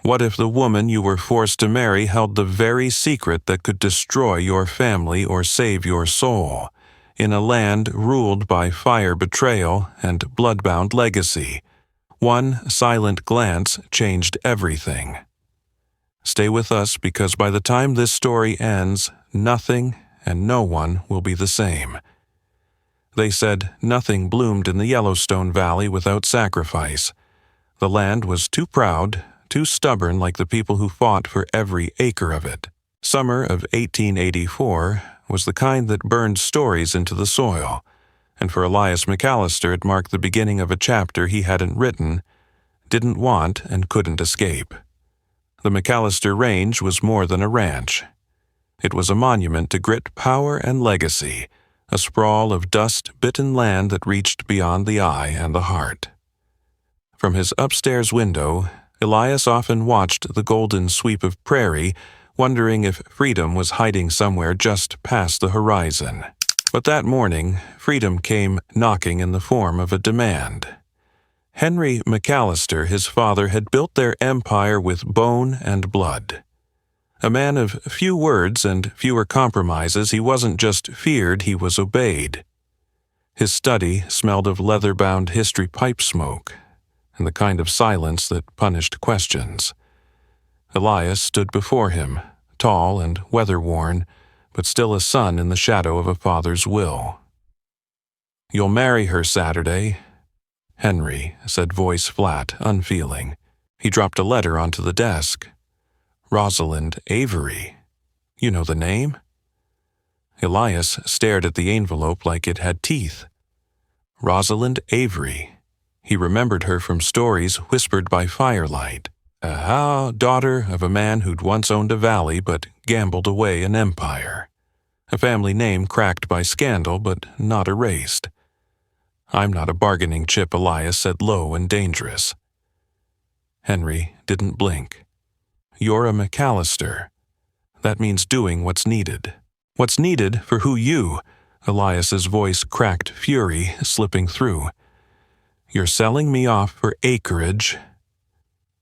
What if the woman you were forced to marry held the very secret that could destroy your family or save your soul, in a land ruled by fire betrayal and bloodbound legacy? One silent glance changed everything. Stay with us, because by the time this story ends, nothing and no one will be the same. They said nothing bloomed in the Yellowstone Valley without sacrifice. The land was too proud, too stubborn, like the people who fought for every acre of it. Summer of 1884 was the kind that burned stories into the soil, and for Elias McAllister it marked the beginning of a chapter he hadn't written, didn't want, and couldn't escape. The McAllister Range was more than a ranch. It was a monument to grit, power, and legacy, a sprawl of dust-bitten land that reached beyond the eye and the heart. From his upstairs window, Elias often watched the golden sweep of prairie, wondering if freedom was hiding somewhere just past the horizon. But that morning, freedom came knocking in the form of a demand. Henry McAllister, his father, had built their empire with bone and blood. A man of few words and fewer compromises, he wasn't just feared, he was obeyed. His study smelled of leather-bound history pipe smoke, and the kind of silence that punished questions. Elias stood before him, tall and weather-worn, but still a son in the shadow of a father's will. "You'll marry her Saturday," Henry said, voice flat, unfeeling. He dropped a letter onto the desk. "Rosalind Avery. You know the name?" Elias stared at the envelope like it had teeth. Rosalind Avery. He remembered her from stories whispered by firelight. Daughter of a man who'd once owned a valley but gambled away an empire. A family name cracked by scandal but not erased. "I'm not a bargaining chip," Elias said, low and dangerous. Henry didn't blink. "You're a McAllister. That means doing what's needed." "What's needed for who you?" Elias's voice cracked fury slipping through. "You're selling me off for acreage."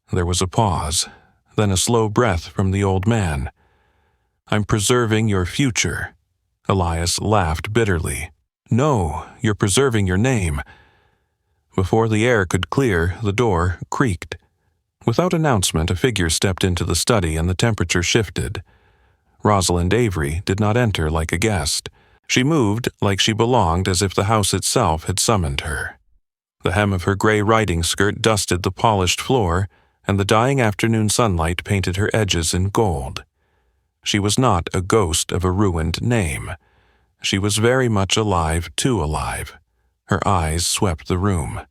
There was a pause, then a slow breath from the old man. "I'm preserving your future." Elias laughed bitterly. "No, you're preserving your name." Before the air could clear, the door creaked. Without announcement, a figure stepped into the study and the temperature shifted. Rosalind Avery did not enter like a guest. She moved like she belonged, as if the house itself had summoned her. The hem of her gray riding skirt dusted the polished floor, and the dying afternoon sunlight painted her edges in gold. She was not a ghost of a ruined name. She was very much alive, too alive. Her eyes swept the room.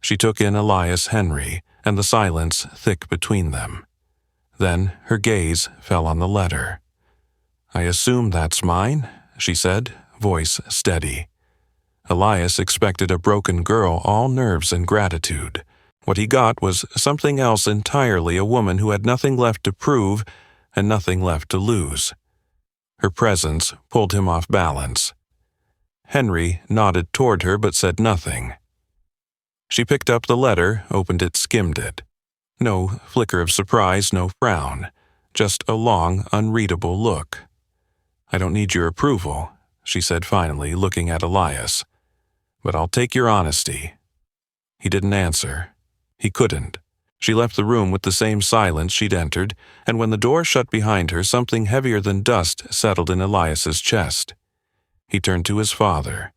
She took in Elias Henry, and the silence thick between them. Then her gaze fell on the letter. "I assume that's mine," she said, voice steady. Elias expected a broken girl, all nerves and gratitude. What he got was something else entirely, a woman who had nothing left to prove and nothing left to lose. Her presence pulled him off balance. Henry nodded toward her but said nothing. She picked up the letter, opened it, skimmed it. No flicker of surprise, no frown, just a long, unreadable look. "I don't need your approval," she said finally, looking at Elias. "But I'll take your honesty." He didn't answer. He couldn't. She left the room with the same silence she'd entered, and when the door shut behind her, something heavier than dust settled in Elias's chest. He turned to his father.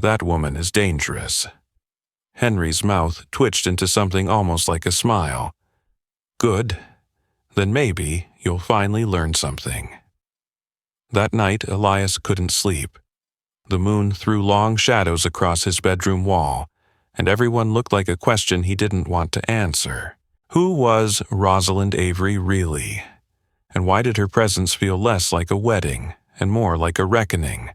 "That woman is dangerous." Henry's mouth twitched into something almost like a smile. "Good. Then maybe you'll finally learn something." That night, Elias couldn't sleep. The moon threw long shadows across his bedroom wall, and everyone looked like a question he didn't want to answer. Who was Rosalind Avery really? And why did her presence feel less like a wedding and more like a reckoning?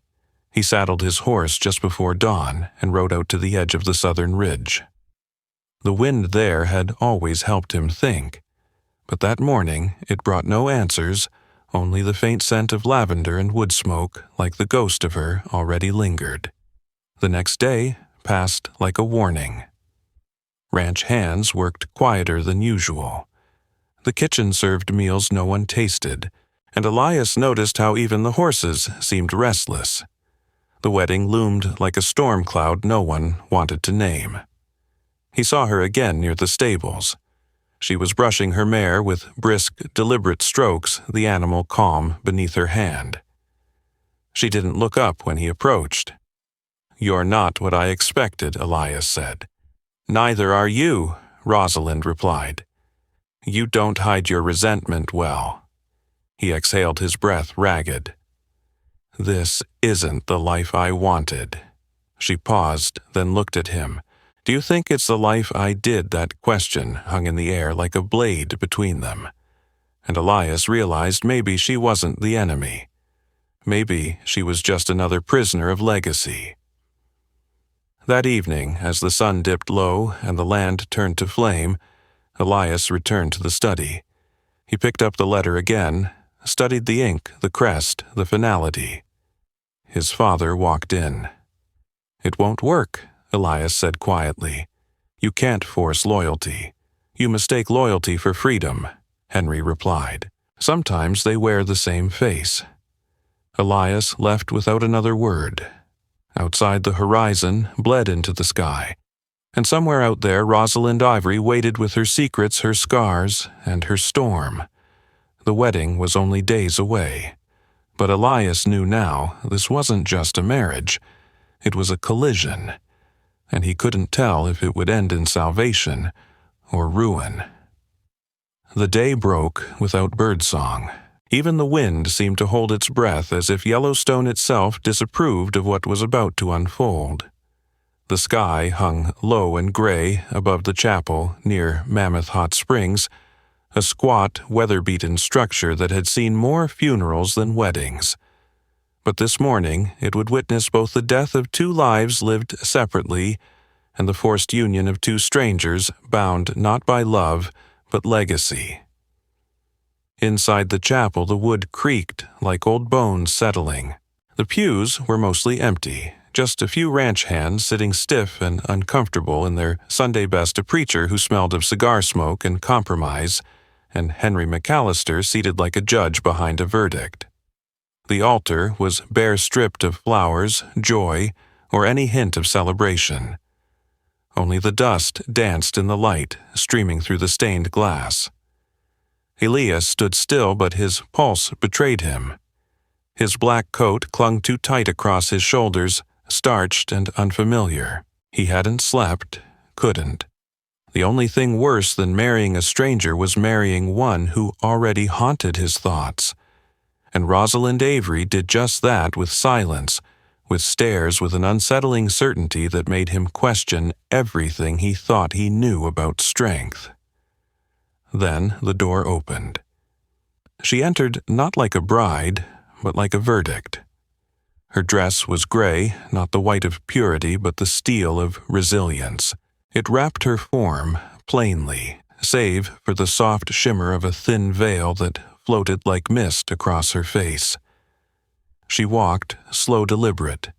He saddled his horse just before dawn and rode out to the edge of the southern ridge. The wind there had always helped him think, but that morning it brought no answers, only the faint scent of lavender and wood smoke, like the ghost of her, already lingered. The next day passed like a warning. Ranch hands worked quieter than usual. The kitchen served meals no one tasted, and Elias noticed how even the horses seemed restless. The wedding loomed like a storm cloud no one wanted to name. He saw her again near the stables. She was brushing her mare with brisk, deliberate strokes, the animal calm beneath her hand. She didn't look up when he approached. "You're not what I expected," Elias said. "Neither are you," Rosalind replied. "You don't hide your resentment well." He exhaled his breath ragged. "This isn't the life I wanted." She paused, then looked at him. "Do you think it's the life I did?" That question hung in the air like a blade between them. And Elias realized maybe she wasn't the enemy. Maybe she was just another prisoner of legacy. That evening, as the sun dipped low and the land turned to flame, Elias returned to the study. He picked up the letter again, studied the ink, the crest, the finality. His father walked in. "It won't work," Elias said quietly. "You can't force loyalty. You mistake loyalty for freedom," Henry replied. "Sometimes they wear the same face." Elias left without another word. Outside, the horizon bled into the sky, and somewhere out there Rosalind Avery waited with her secrets, her scars, and her storm. The wedding was only days away, but Elias knew now this wasn't just a marriage. It was a collision, and he couldn't tell if it would end in salvation or ruin. The day broke without birdsong. Even the wind seemed to hold its breath as if Yellowstone itself disapproved of what was about to unfold. The sky hung low and gray above the chapel near Mammoth Hot Springs, a squat, weather-beaten structure that had seen more funerals than weddings. But this morning it would witness both the death of two lives lived separately and the forced union of two strangers bound not by love but legacy. Inside the chapel the wood creaked like old bones settling. The pews were mostly empty, just a few ranch hands sitting stiff and uncomfortable in their Sunday best, a preacher who smelled of cigar smoke and compromise, and Henry McAllister seated like a judge behind a verdict. The altar was bare stripped of flowers, joy, or any hint of celebration. Only the dust danced in the light, streaming through the stained glass. Elias stood still, but his pulse betrayed him. His black coat clung too tight across his shoulders, starched and unfamiliar. He hadn't slept, couldn't. The only thing worse than marrying a stranger was marrying one who already haunted his thoughts. And Rosalind Avery did just that with silence, with stares, with an unsettling certainty that made him question everything he thought he knew about strength. Then the door opened. She entered not like a bride, but like a verdict. Her dress was gray, not the white of purity, but the steel of resilience. It wrapped her form plainly, save for the soft shimmer of a thin veil that floated like mist across her face. She walked, slow, deliberate.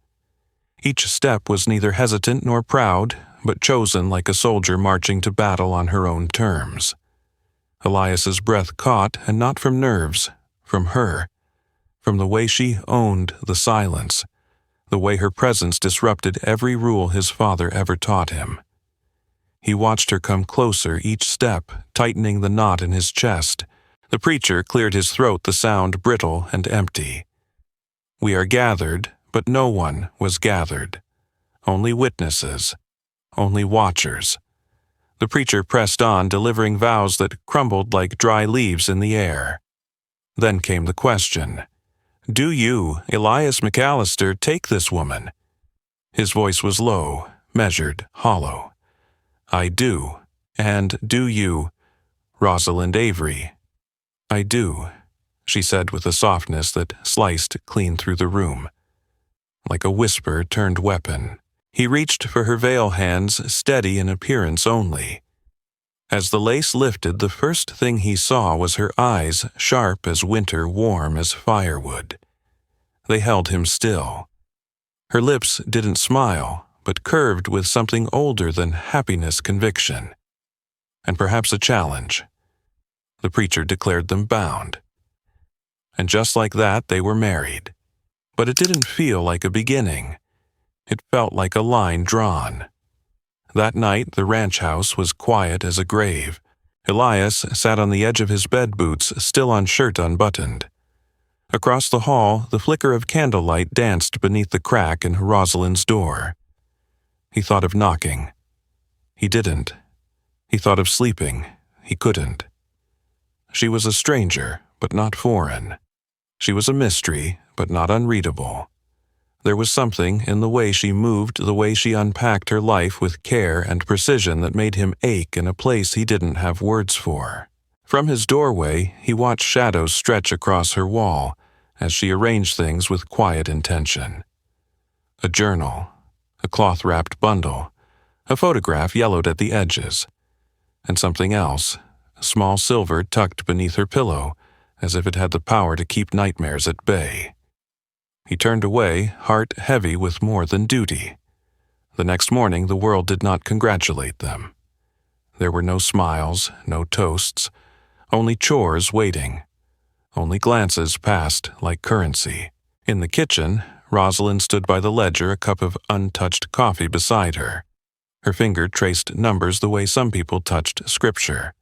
Each step was neither hesitant nor proud, but chosen like a soldier marching to battle on her own terms. Elias's breath caught, and not from nerves, from her, from the way she owned the silence, the way her presence disrupted every rule his father ever taught him. He watched her come closer each step, tightening the knot in his chest. The preacher cleared his throat, the sound brittle and empty. "We are gathered, but no one was gathered. Only witnesses, only watchers." The preacher pressed on, delivering vows that crumbled like dry leaves in the air. Then came the question. "Do you, Elias McAllister, take this woman?" His voice was low, measured, hollow. "I do. And do you, Rosalind Avery?" "I do," she said with a softness that sliced clean through the room. Like a whisper turned weapon, he reached for her veil, hands steady in appearance only. As the lace lifted, the first thing he saw was her eyes, sharp as winter, warm as firewood. They held him still. Her lips didn't smile, but curved with something older than happiness, conviction, and perhaps a challenge. The preacher declared them bound. And just like that, they were married. But it didn't feel like a beginning. It felt like a line drawn. That night, the ranch house was quiet as a grave. Elias sat on the edge of his bed boots, still on shirt unbuttoned. Across the hall, the flicker of candlelight danced beneath the crack in Rosalind's door. He thought of knocking. He didn't. He thought of sleeping. He couldn't. She was a stranger, but not foreign. She was a mystery, but not unreadable. There was something in the way she moved, the way she unpacked her life with care and precision that made him ache in a place he didn't have words for. From his doorway, he watched shadows stretch across her wall as she arranged things with quiet intention. A journal, a cloth-wrapped bundle, a photograph yellowed at the edges, and something else, a small silver tucked beneath her pillow, as if it had the power to keep nightmares at bay. He turned away, heart heavy with more than duty. The next morning, the world did not congratulate them. There were no smiles, no toasts, only chores waiting. Only glances passed like currency. In the kitchen, Rosalind stood by the ledger, a cup of untouched coffee beside her. Her finger traced numbers the way some people touched scripture.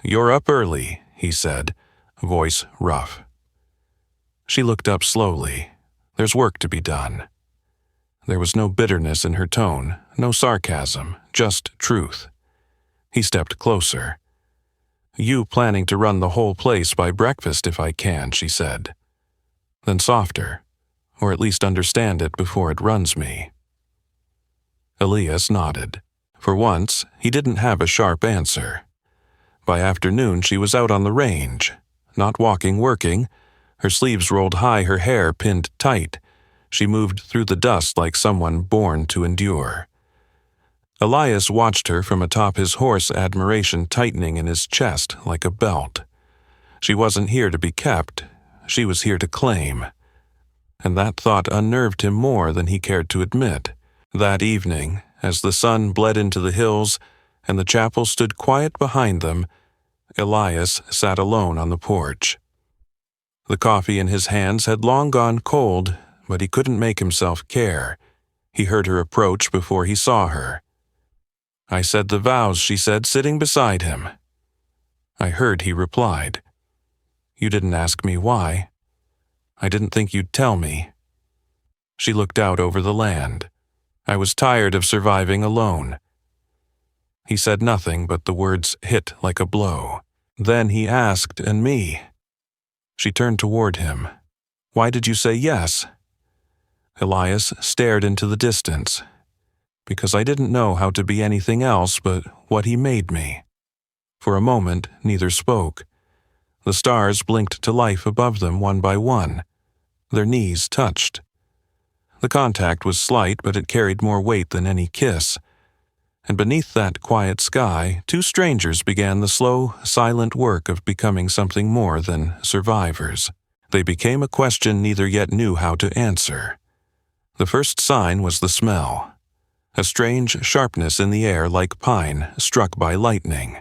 "You're up early," he said, voice rough. She looked up slowly. There's work to be done. There was no bitterness in her tone, no sarcasm, just truth. He stepped closer. "You planning to run the whole place by breakfast if I can," she said. Then softer, or at least understand it before it runs me. Elias nodded. For once, he didn't have a sharp answer. By afternoon, she was out on the range, not walking, working. Her sleeves rolled high, her hair pinned tight. She moved through the dust like someone born to endure. Elias watched her from atop his horse, admiration tightening in his chest like a belt. She wasn't here to be kept. She was here to claim. And that thought unnerved him more than he cared to admit. That evening, as the sun bled into the hills and the chapel stood quiet behind them, Elias sat alone on the porch. The coffee in his hands had long gone cold, but he couldn't make himself care. He heard her approach before he saw her. "I said the vows," she said, sitting beside him. "I heard," he replied. "You didn't ask me why. I didn't think you'd tell me." She looked out over the land. "I was tired of surviving alone." He said nothing, but the words hit like a blow. Then he asked, "And me?" She turned toward him. "Why did you say yes?" Elias stared into the distance. "Because I didn't know how to be anything else but what he made me." For a moment, neither spoke. The stars blinked to life above them one by one. Their knees touched. The contact was slight, but it carried more weight than any kiss. And beneath that quiet sky, two strangers began the slow, silent work of becoming something more than survivors. They became a question neither yet knew how to answer. The first sign was the smell. A strange sharpness in the air like pine struck by lightning.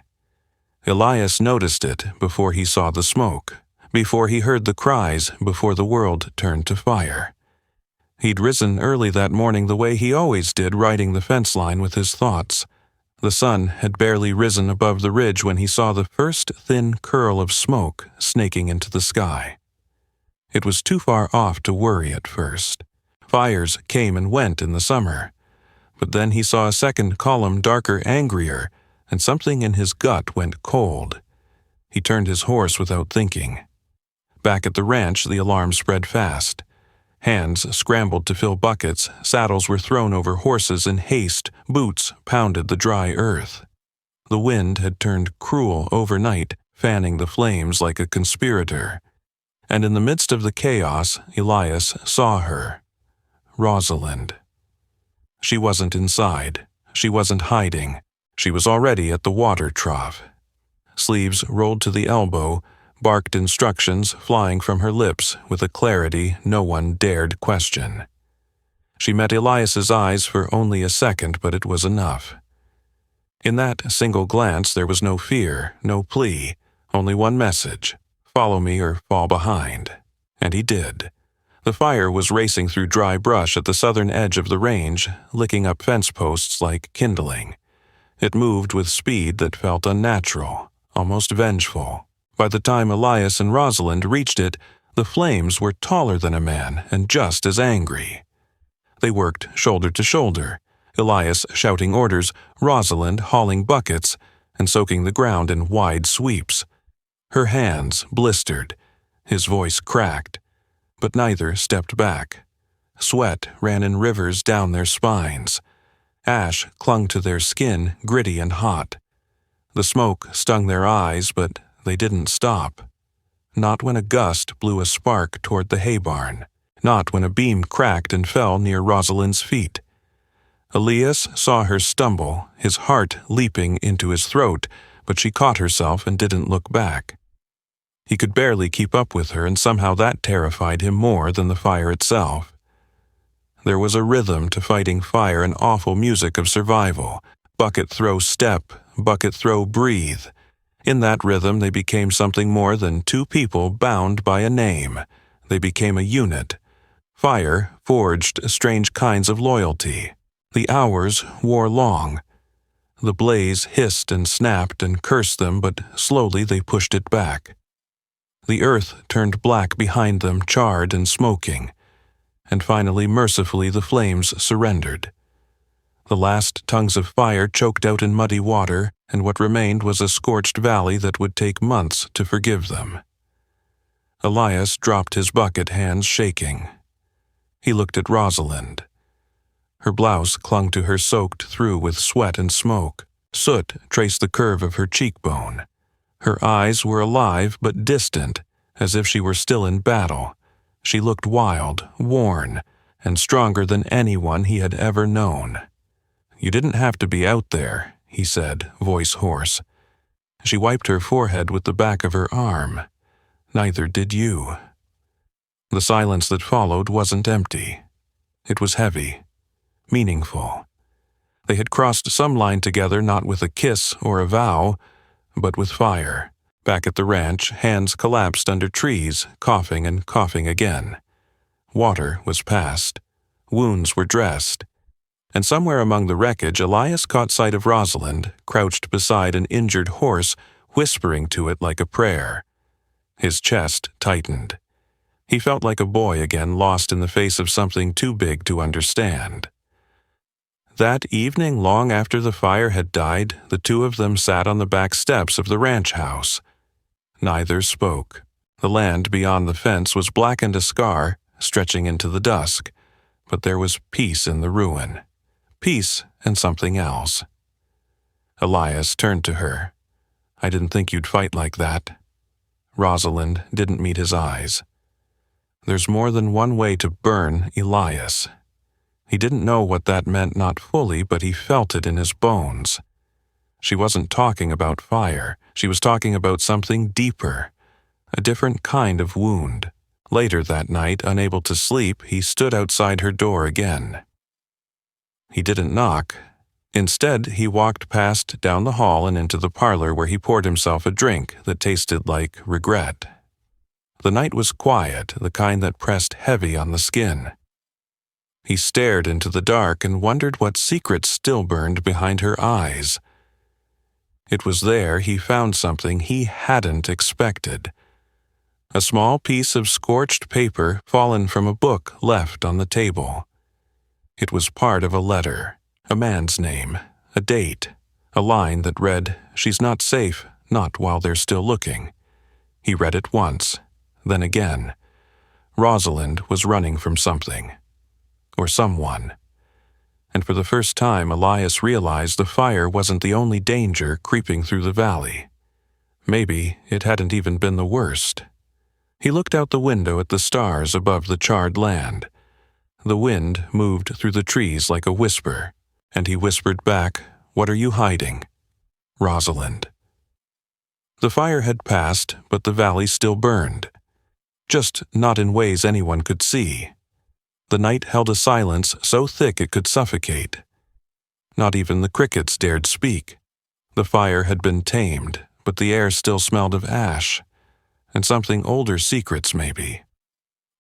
Elias noticed it before he saw the smoke, before he heard the cries, before the world turned to fire. He'd risen early that morning the way he always did, riding the fence line with his thoughts. The sun had barely risen above the ridge when he saw the first thin curl of smoke snaking into the sky. It was too far off to worry at first. Fires came and went in the summer. But then he saw a second column, darker, angrier, and something in his gut went cold. He turned his horse without thinking. Back at the ranch, the alarm spread fast. Hands scrambled to fill buckets, saddles were thrown over horses in haste, boots pounded the dry earth. The wind had turned cruel overnight, fanning the flames like a conspirator. And in the midst of the chaos, Elias saw her. Rosalind. She wasn't inside. She wasn't hiding. She was already at the water trough. Sleeves rolled to the elbow, barked instructions flying from her lips with a clarity no one dared question. She met Elias's eyes for only a second, but it was enough. In that single glance there was no fear, no plea, Only one message: follow me or fall behind. And he did. The fire was racing through dry brush at the southern edge of the range, licking up fence posts like kindling. It moved with speed that felt unnatural, almost vengeful. By the time Elias and Rosalind reached it, the flames were taller than a man and just as angry. They worked shoulder to shoulder, Elias shouting orders, Rosalind hauling buckets and soaking the ground in wide sweeps. Her hands blistered, his voice cracked, but neither stepped back. Sweat ran in rivers down their spines. Ash clung to their skin, gritty and hot. The smoke stung their eyes, but they didn't stop. Not when a gust blew a spark toward the hay barn. Not when a beam cracked and fell near Rosalind's feet. Elias saw her stumble, his heart leaping into his throat, but she caught herself and didn't look back. He could barely keep up with her, and somehow that terrified him more than the fire itself. There was a rhythm to fighting fire, an awful music of survival. Bucket throw step, bucket throw breathe. In that rhythm they became something more than two people bound by a name. They became a unit. Fire forged strange kinds of loyalty. The hours wore long. The blaze hissed and snapped and cursed them, but slowly they pushed it back. The earth turned black behind them, charred and smoking, and finally, mercifully, the flames surrendered. The last tongues of fire choked out in muddy water, and what remained was a scorched valley that would take months to forgive them. Elias dropped his bucket, hands shaking. He looked at Rosalind. Her blouse clung to her, soaked through with sweat and smoke. Soot traced the curve of her cheekbone. Her eyes were alive but distant, as if she were still in battle. She looked wild, worn, and stronger than anyone he had ever known. "You didn't have to be out there," he said, voice hoarse. She wiped her forehead with the back of her arm. "Neither did you." The silence that followed wasn't empty. It was heavy, meaningful. They had crossed some line together, not with a kiss or a vow, but with fire. Back at the ranch, hands collapsed under trees, coughing and coughing again. Water was passed. Wounds were dressed. And somewhere among the wreckage, Elias caught sight of Rosalind, crouched beside an injured horse, whispering to it like a prayer. His chest tightened. He felt like a boy again, lost in the face of something too big to understand. That evening, long after the fire had died, the two of them sat on the back steps of the ranch house. Neither spoke. The land beyond the fence was blackened a scar, stretching into the dusk, but there was peace in the ruin. Peace and something else. Elias turned to her. "I didn't think you'd fight like that." Rosalind didn't meet his eyes. There's more than one way to burn Elias. He didn't know what that meant, not fully, but he felt it in his bones. She wasn't talking about fire. She was talking about something deeper, a different kind of wound. Later that night, unable to sleep, he stood outside her door again. He didn't knock. Instead, he walked past down the hall and into the parlor, where he poured himself a drink that tasted like regret. The night was quiet, the kind that pressed heavy on the skin. He stared into the dark and wondered what secret still burned behind her eyes. It was there he found something he hadn't expected. A small piece of scorched paper fallen from a book left on the table. It was part of a letter, a man's name, a date, a line that read, "She's not safe, not while they're still looking." He read it once, then again. Rosalind was running from something. Or someone. And for the first time, Elias realized the fire wasn't the only danger creeping through the valley. Maybe it hadn't even been the worst. He looked out the window at the stars above the charred land. The wind moved through the trees like a whisper, and he whispered back, "What are you hiding?" "Rosalind." The fire had passed, but the valley still burned. Just not in ways anyone could see. The night held a silence so thick it could suffocate. Not even the crickets dared speak. The fire had been tamed, but the air still smelled of ash, and something older secrets maybe.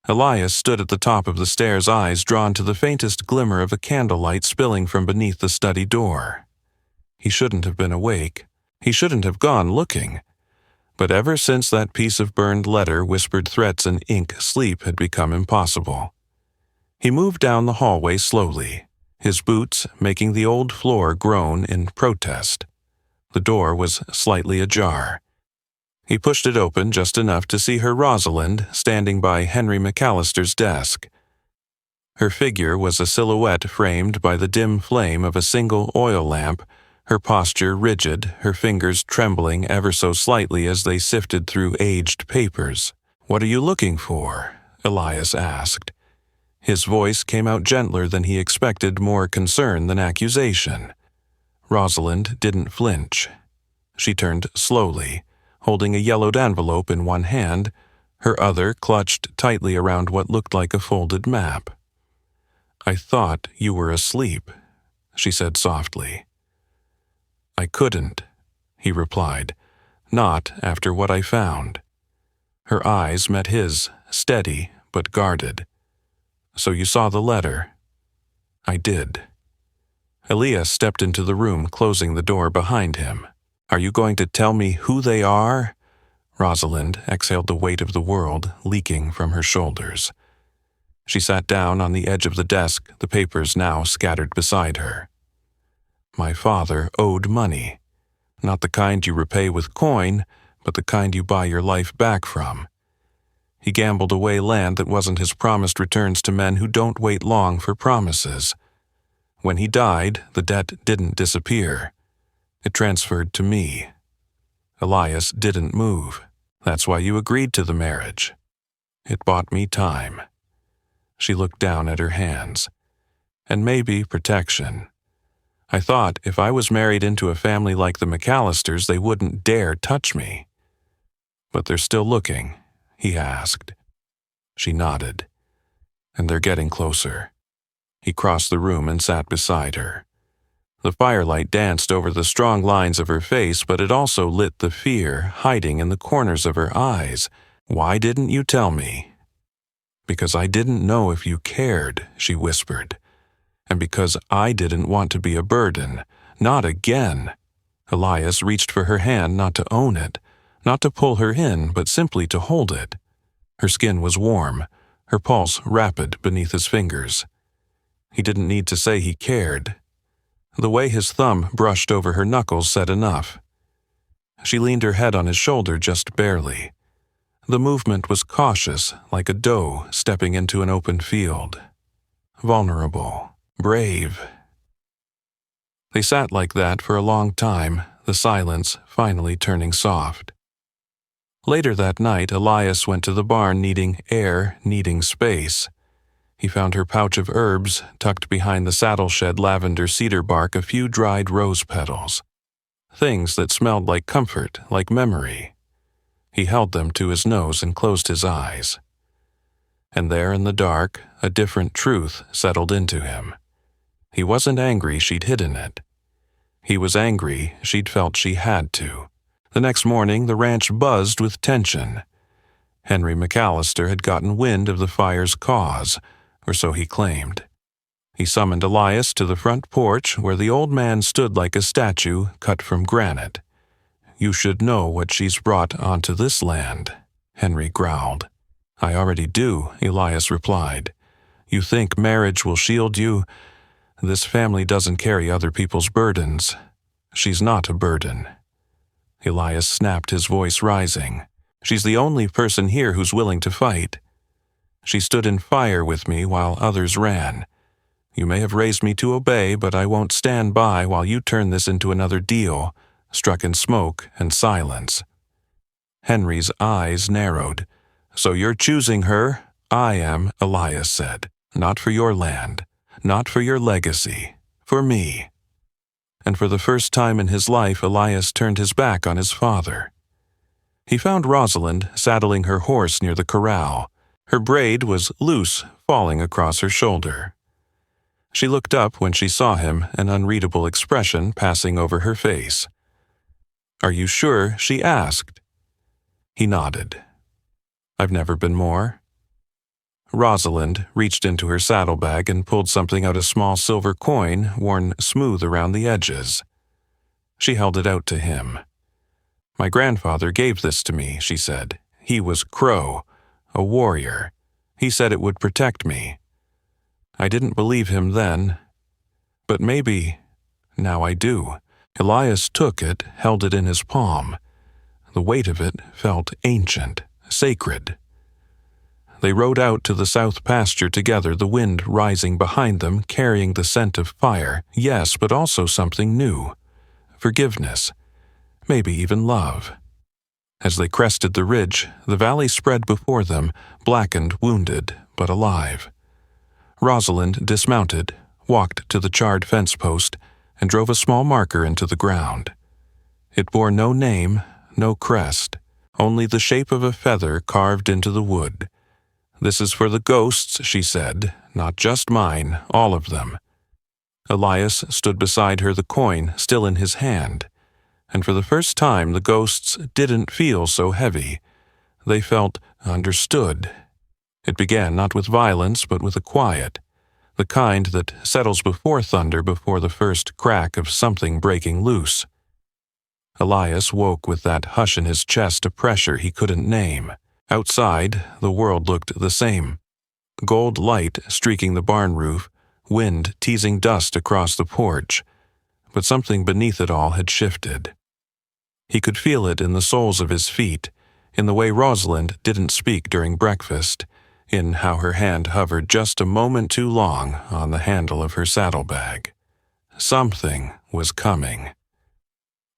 Elias stood at the top of the stairs, eyes drawn to the faintest glimmer of a candlelight spilling from beneath the study door. He shouldn't have been awake. He shouldn't have gone looking. But ever since that piece of burned letter whispered threats in ink, sleep had become impossible. He moved down the hallway slowly, his boots making the old floor groan in protest. The door was slightly ajar. He pushed it open just enough to see her Rosalind standing by Henry McAllister's desk. Her figure was a silhouette framed by the dim flame of a single oil lamp, her posture rigid, her fingers trembling ever so slightly as they sifted through aged papers. "What are you looking for?" Elias asked. His voice came out gentler than he expected, more concern than accusation. Rosalind didn't flinch. She turned slowly, holding a yellowed envelope in one hand, her other clutched tightly around what looked like a folded map. "I thought you were asleep," she said softly. "I couldn't," he replied, "not after what I found." Her eyes met his, steady but guarded. "So you saw the letter?" "I did." Elias stepped into the room, closing the door behind him. "Are you going to tell me who they are?" Rosalind exhaled the weight of the world leaking from her shoulders. She sat down on the edge of the desk, the papers now scattered beside her. "My father owed money. Not the kind you repay with coin, but the kind you buy your life back from. He gambled away land that wasn't his promised returns to men who don't wait long for promises. When he died, the debt didn't disappear. It transferred to me. Elias didn't move. That's why you agreed to the marriage. It bought me time." She looked down at her hands. "And maybe protection. I thought if I was married into a family like the McAllisters, they wouldn't dare touch me." "But they're still looking?" he asked. She nodded. "And they're getting closer." He crossed the room and sat beside her. The firelight danced over the strong lines of her face, but it also lit the fear hiding in the corners of her eyes. "Why didn't you tell me?" "Because I didn't know if you cared," she whispered. "And because I didn't want to be a burden. Not again." Elias reached for her hand, not to own it, not to pull her in, but simply to hold it. Her skin was warm, her pulse rapid beneath his fingers. He didn't need to say he cared. The way his thumb brushed over her knuckles said enough. She leaned her head on his shoulder just barely. The movement was cautious, like a doe stepping into an open field. Vulnerable, brave. They sat like that for a long time, the silence finally turning soft. Later that night, Elias went to the barn needing air, needing space. He found her pouch of herbs, tucked behind the saddle shed lavender cedar bark, a few dried rose petals. Things that smelled like comfort, like memory. He held them to his nose and closed his eyes. And there in the dark, a different truth settled into him. He wasn't angry she'd hidden it. He was angry she'd felt she had to. The next morning, the ranch buzzed with tension. Henry McAllister had gotten wind of the fire's cause, or so he claimed. He summoned Elias to the front porch where the old man stood like a statue cut from granite. "You should know what she's brought onto this land," Henry growled. "I already do," Elias replied. "You think marriage will shield you? This family doesn't carry other people's burdens. She's not a burden." Elias snapped, his voice rising. "She's the only person here who's willing to fight. She stood in fire with me while others ran. You may have raised me to obey, but I won't stand by while you turn this into another deal," struck in smoke and silence. Henry's eyes narrowed. "So you're choosing her?" "I am," Elias said. "Not for your land, not for your legacy, for me." And for the first time in his life, Elias turned his back on his father. He found Rosalind saddling her horse near the corral. Her braid was loose, falling across her shoulder. She looked up when she saw him, an unreadable expression passing over her face. "Are you sure?" she asked. He nodded. "I've never been more." Rosalind reached into her saddlebag and pulled something out, a small silver coin worn smooth around the edges. She held it out to him. "My grandfather gave this to me," she said. "He was Crow, a warrior. He said it would protect me." I didn't believe him then, but maybe now I do. Elias took it, held it in his palm. The weight of it felt ancient, sacred. They rode out to the south pasture together, the wind rising behind them, carrying the scent of fire, yes, but also something new. Forgiveness, maybe even love. As they crested the ridge, the valley spread before them, blackened, wounded, but alive. Rosalind dismounted, walked to the charred fence post, and drove a small marker into the ground. It bore no name, no crest, only the shape of a feather carved into the wood. "This is for the ghosts," she said, "not just mine, all of them." Elias stood beside her, the coin still in his hand, and for the first time the ghosts didn't feel so heavy. They felt understood. It began not with violence, but with a quiet, the kind that settles before thunder, before the first crack of something breaking loose. Elias woke with that hush in his chest, a pressure he couldn't name. Outside, the world looked the same. Gold light streaking the barn roof, wind teasing dust across the porch, but something beneath it all had shifted. He could feel it in the soles of his feet, in the way Rosalind didn't speak during breakfast, in how her hand hovered just a moment too long on the handle of her saddlebag. Something was coming.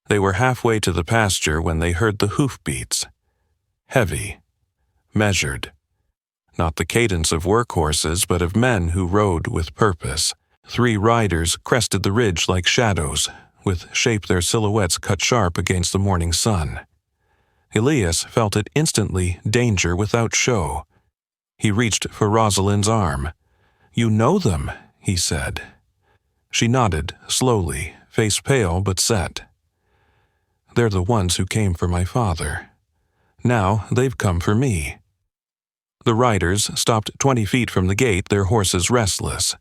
They were halfway to the pasture when they heard the hoofbeats. Heavy, measured. Not the cadence of workhorses, but of men who rode with purpose. 3 riders crested the ridge like shadows, with shape their silhouettes cut sharp against the morning sun. Elias felt it instantly, danger without show. He reached for Rosalind's arm. "You know them," he said. She nodded, slowly, face pale but set. "They're the ones who came for my father. Now they've come for me." The riders stopped 20 feet from the gate, their horses restless.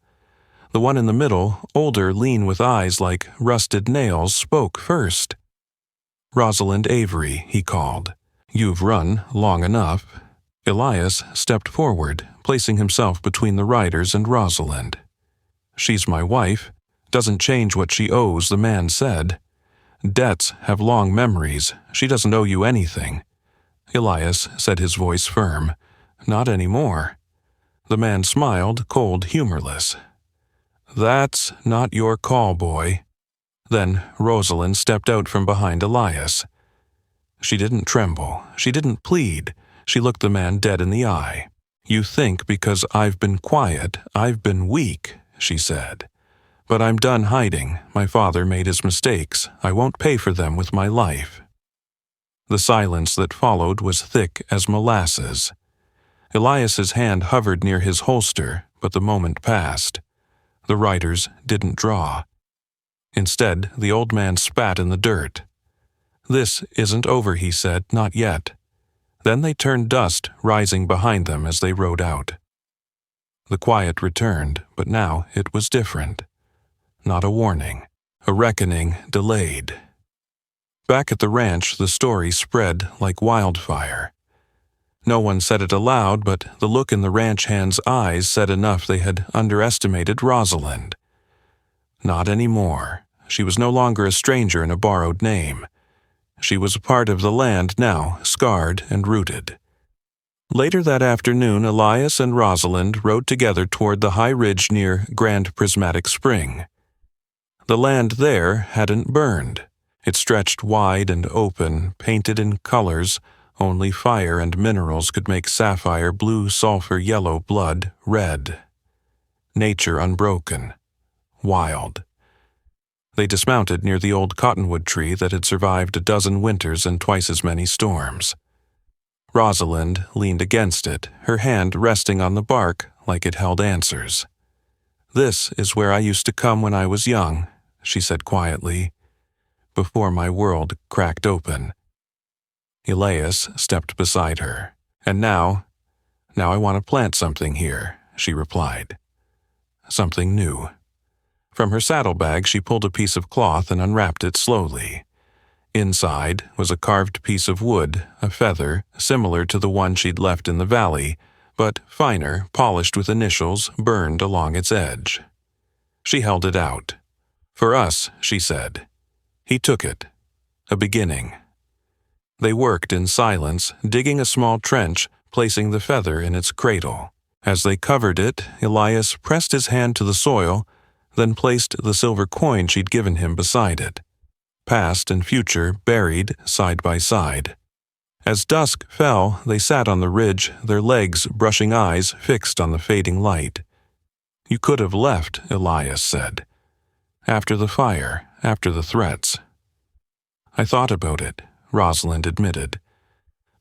The one in the middle, older, lean with eyes like rusted nails, spoke first. "Rosalind Avery," he called. "You've run long enough." Elias stepped forward, placing himself between the riders and Rosalind. "She's my wife. Doesn't change what she owes," the man said. "Debts have long memories. She doesn't owe you anything." Elias said, his voice firm. "Not anymore." The man smiled, cold, humorless. "That's not your call, boy." Then Rosalind stepped out from behind Elias. She didn't tremble. She didn't plead. She looked the man dead in the eye. "You think because I've been quiet, I've been weak," she said. "But I'm done hiding. My father made his mistakes. I won't pay for them with my life." The silence that followed was thick as molasses. Elias's hand hovered near his holster, but the moment passed. The riders didn't draw. Instead, the old man spat in the dirt. "This isn't over," he said, "not yet." Then they turned, dust rising behind them as they rode out. The quiet returned, but now it was different. Not a warning, a reckoning delayed. Back at the ranch, the story spread like wildfire. No one said it aloud, but the look in the ranch hand's eyes said enough. They had underestimated Rosalind. Not anymore. She was no longer a stranger in a borrowed name. She was a part of the land now, scarred and rooted. Later that afternoon, Elias and Rosalind rode together toward the high ridge near Grand Prismatic Spring. The land there hadn't burned. It stretched wide and open, painted in colors only fire and minerals could make: sapphire, blue, sulfur, yellow, blood, red. Nature unbroken. Wild. They dismounted near the old cottonwood tree that had survived a dozen winters and twice as many storms. Rosalind leaned against it, her hand resting on the bark like it held answers. "This is where I used to come when I was young," she said quietly. before my world cracked open. Elias stepped beside her. And now I want to plant something here, she replied. Something new. From her saddlebag, she pulled a piece of cloth and unwrapped it slowly. Inside was a carved piece of wood, a feather, similar to the one she'd left in the valley, but finer, polished with initials burned along its edge. She held it out. For us, she said. He took it. A beginning. They worked in silence, digging a small trench, placing the feather in its cradle. As they covered it, Elias pressed his hand to the soil, then placed the silver coin she'd given him beside it. Past and future buried side by side. As dusk fell, they sat on the ridge, their legs brushing eyes fixed on the fading light. You could have left, Elias said. After the fire, after the threats. I thought about it, Rosalind admitted.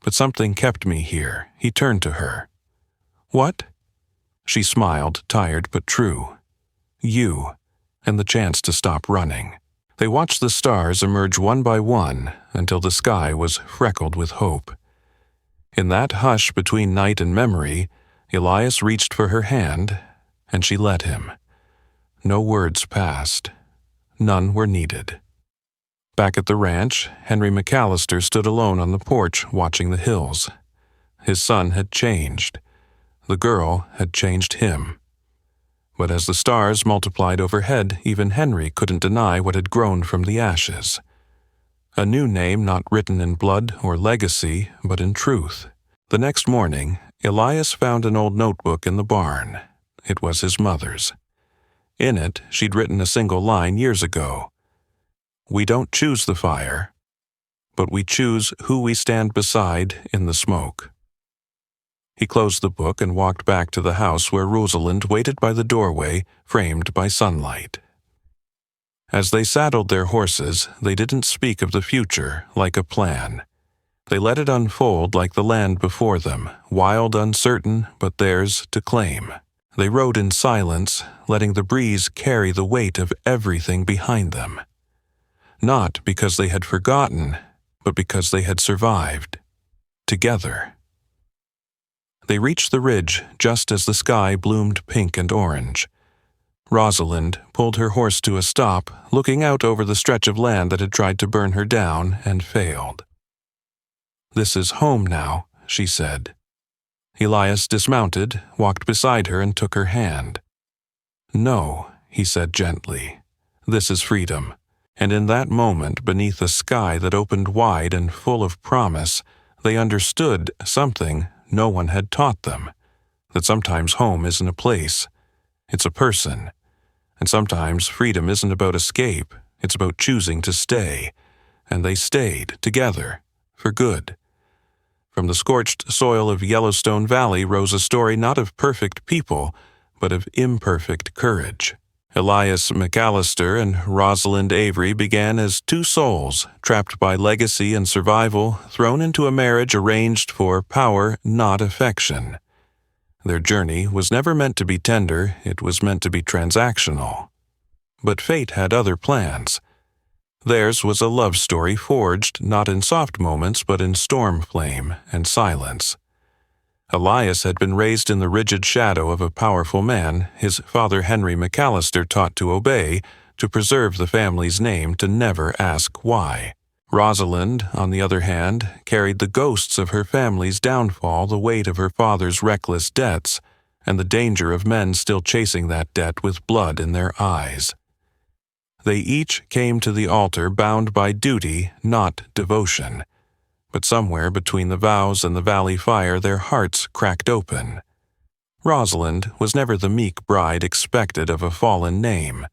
But something kept me here. He turned to her. What? She smiled, tired but true. You, and the chance to stop running. They watched the stars emerge one by one until the sky was freckled with hope. In that hush between night and memory, Elias reached for her hand, and she let him. No words passed. None were needed. Back at the ranch, Henry McAllister stood alone on the porch watching the hills. His son had changed. The girl had changed him. But as the stars multiplied overhead, even Henry couldn't deny what had grown from the ashes. A new name not written in blood or legacy, but in truth. The next morning, Elias found an old notebook in the barn. It was his mother's. In it, she'd written a single line years ago. We don't choose the fire, but we choose who we stand beside in the smoke. He closed the book and walked back to the house where Rosalind waited by the doorway, framed by sunlight. As they saddled their horses, they didn't speak of the future like a plan. They let it unfold like the land before them, wild, uncertain, but theirs to claim. They rode in silence, letting the breeze carry the weight of everything behind them. Not because they had forgotten, but because they had survived. Together. They reached the ridge just as the sky bloomed pink and orange. Rosalind pulled her horse to a stop, looking out over the stretch of land that had tried to burn her down and failed. This is home now, she said. Elias dismounted, walked beside her and took her hand. No, he said gently. This is freedom. And in that moment, beneath a sky that opened wide and full of promise, they understood something no one had taught them, that sometimes home isn't a place, it's a person. And sometimes freedom isn't about escape, it's about choosing to stay. And they stayed together, for good. From the scorched soil of Yellowstone Valley rose a story not of perfect people, but of imperfect courage. Elias McAllister and Rosalind Avery began as two souls, trapped by legacy and survival, thrown into a marriage arranged for power, not affection. Their journey was never meant to be tender, it was meant to be transactional. But fate had other plans. Theirs was a love story forged not in soft moments but in storm flame and silence. Elias had been raised in the rigid shadow of a powerful man, his father Henry McAllister taught to obey, to preserve the family's name, to never ask why. Rosalind, on the other hand, carried the ghosts of her family's downfall, the weight of her father's reckless debts, and the danger of men still chasing that debt with blood in their eyes. They each came to the altar bound by duty, not devotion. But somewhere between the vows and the valley fire their hearts cracked open. Rosalind was never the meek bride expected of a fallen name.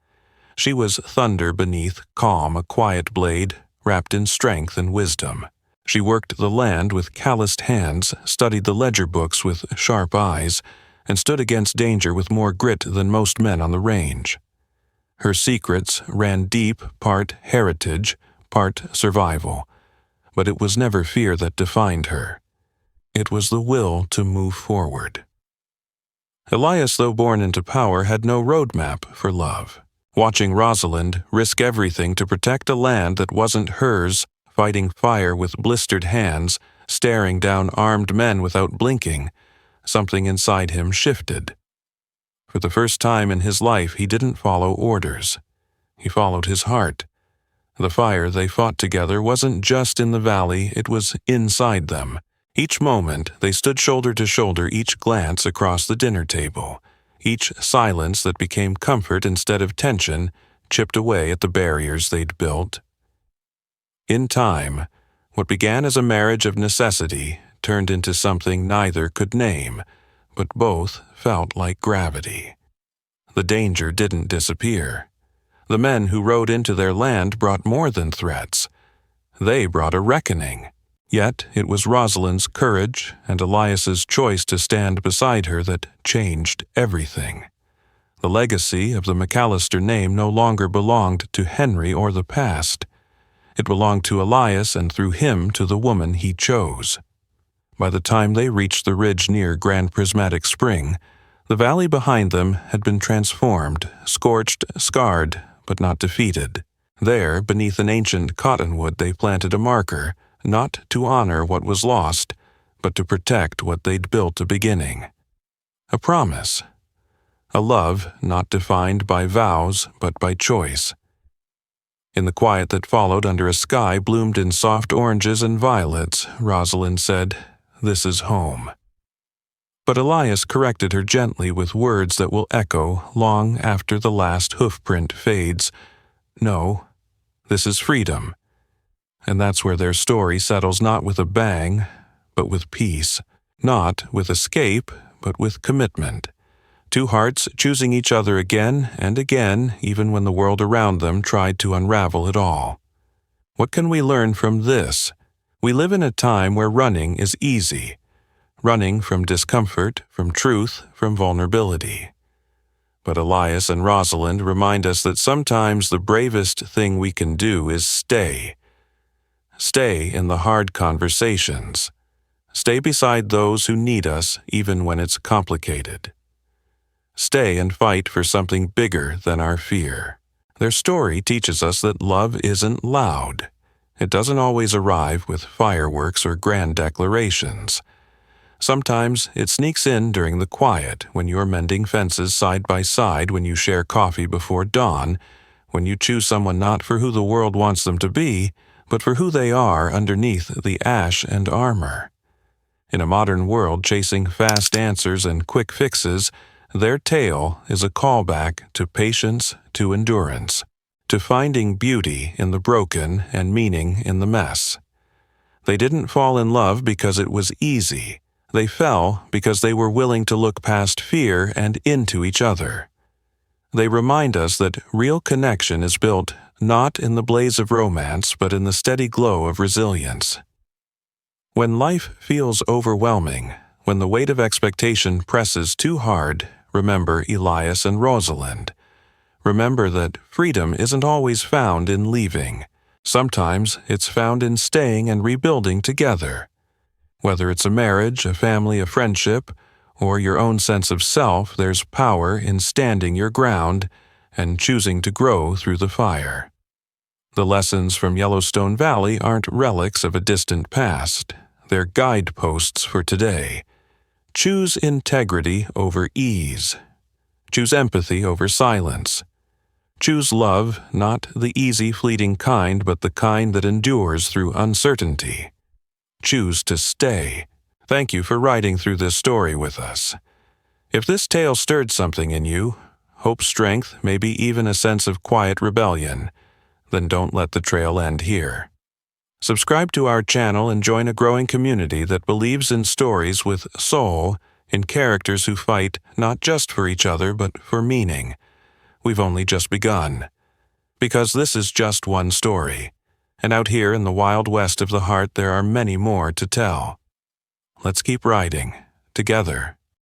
She was thunder beneath, calm, a quiet blade, wrapped in strength and wisdom. She worked the land with calloused hands, studied the ledger books with sharp eyes, and stood against danger with more grit than most men on the range. Her secrets ran deep, part heritage, part survival. But it was never fear that defined her. It was the will to move forward. Elias, though born into power, had no roadmap for love. Watching Rosalind risk everything to protect a land that wasn't hers, fighting fire with blistered hands, staring down armed men without blinking, something inside him shifted. For the first time in his life, he didn't follow orders. He followed his heart. The fire they fought together wasn't just in the valley, it was inside them. Each moment, they stood shoulder to shoulder, each glance across the dinner table. Each silence that became comfort instead of tension chipped away at the barriers they'd built. In time, what began as a marriage of necessity turned into something neither could name, but both felt like gravity. The danger didn't disappear. The men who rode into their land brought more than threats. They brought a reckoning. Yet it was Rosalind's courage and Elias's choice to stand beside her that changed everything. The legacy of the McAllister name no longer belonged to Henry or the past. It belonged to Elias and through him to the woman he chose. By the time they reached the ridge near Grand Prismatic Spring, the valley behind them had been transformed, scorched, scarred, but not defeated. There, beneath an ancient cottonwood, they planted a marker, not to honor what was lost, but to protect what they'd built a beginning. A promise. A love not defined by vows, but by choice. In the quiet that followed under a sky bloomed in soft oranges and violets, Rosalind said, "This is home." But Elias corrected her gently with words that will echo long after the last hoofprint fades. "No, this is freedom." And that's where their story settles, not with a bang, but with peace. Not with escape, but with commitment. Two hearts choosing each other again and again, even when the world around them tried to unravel it all. What can we learn from this? We live in a time where running is easy. Running from discomfort, from truth, from vulnerability. But Elias and Rosalind remind us that sometimes the bravest thing we can do is stay. Stay in the hard conversations. Stay beside those who need us even when it's complicated. Stay and fight for something bigger than our fear. Their story teaches us that love isn't loud. It doesn't always arrive with fireworks or grand declarations. Sometimes it sneaks in during the quiet, when you're mending fences side by side, when you share coffee before dawn, when you choose someone not for who the world wants them to be, but for who they are underneath the ash and armor. In a modern world chasing fast answers and quick fixes, their tale is a callback to patience, to endurance, to finding beauty in the broken and meaning in the mess. They didn't fall in love because it was easy. They fell because they were willing to look past fear and into each other. They remind us that real connection is built not in the blaze of romance, but in the steady glow of resilience. When life feels overwhelming, when the weight of expectation presses too hard, remember Elias and Rosalind. Remember that freedom isn't always found in leaving. Sometimes it's found in staying and rebuilding together. Whether it's a marriage, a family, a friendship, or your own sense of self, there's power in standing your ground and choosing to grow through the fire. The lessons from Yellowstone Valley aren't relics of a distant past. They're guideposts for today. Choose integrity over ease. Choose empathy over silence. Choose love, not the easy, fleeting kind, but the kind that endures through uncertainty. Choose to stay. Thank you for riding through this story with us. If this tale stirred something in you, hope, strength, maybe even a sense of quiet rebellion, then don't let the trail end here. Subscribe to our channel and join a growing community that believes in stories with soul, in characters who fight not just for each other but for meaning. We've only just begun. Because this is just one story, and out here in the wild west of the heart there are many more to tell. Let's keep riding, together.